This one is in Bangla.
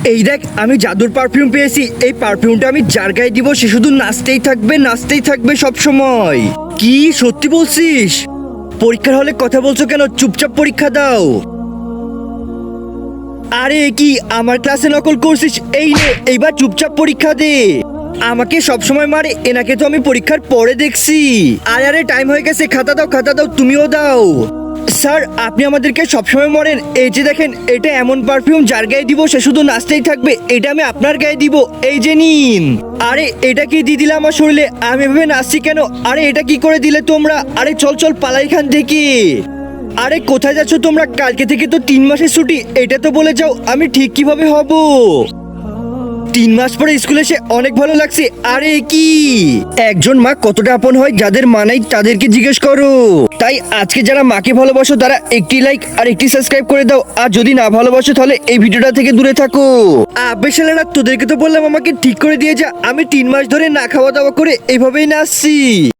এই দেখ, আমি জাদুর পারফিউম পেয়েছি। এই পারফিউমটা আমি যার গায়ে দিব সে শুধু নাচতেই থাকবে সব সময়। কি সত্যি বলছিস? পরীক্ষার হলে কথা বলছো কেন? চুপচাপ পরীক্ষা দাও। আরে কি আমার ক্লাসে নকল করছিস? এই নে, এইবার চুপচাপ পরীক্ষা দে। আমাকে সব সময় মারে, এনাকে তো আমি পরীক্ষার পরে দেখছি। আরে আরে টাইম হয়ে গেছে, খাতা দাও, তুমিও দাও। স্যার, আপনি আমাদেরকে সবসময় মরেন। এই যে দেখেন, এটা এমন পারফিউম যার গায়ে দিব সে শুধু নাচতেই থাকবে। এটা আমি আপনার গায়ে দিব, এই যে নিন। আরে এটা কি দিয়ে দিলে আমার শরীরে? আমি এভাবে নাচছি কেন? আরে এটা কি করে দিলে তোমরা? আরে চল পালাই এখান থেকে। আরে কোথায় যাচ্ছ তোমরা? কালকে থেকে তো 3 মাসের ছুটি, এটা তো বলে যাও। আমি ঠিক কিভাবে হব? 3 মাস পরে স্কুলে এসে অনেক ভালো লাগছে। আরে কি একজন মা কতটা আপন হয়, যাদের মা নাই তাদেরকে জিজ্ঞেস করো। তাই আজকে যারা মাকে ভালোবাসো তারা একটি লাইক আর একটি সাবস্ক্রাইব করে দাও। আর যদি না ভালোবাসো তাহলে এই ভিডিওটা থেকে দূরে থাকো। আবে শালারা, তোদেরকে তো বললাম আমাকে ঠিক করে দিয়ে যা। আমি 3 মাস ধরে না খাওয়া দাওয়া করে এভাবেই নাচছি।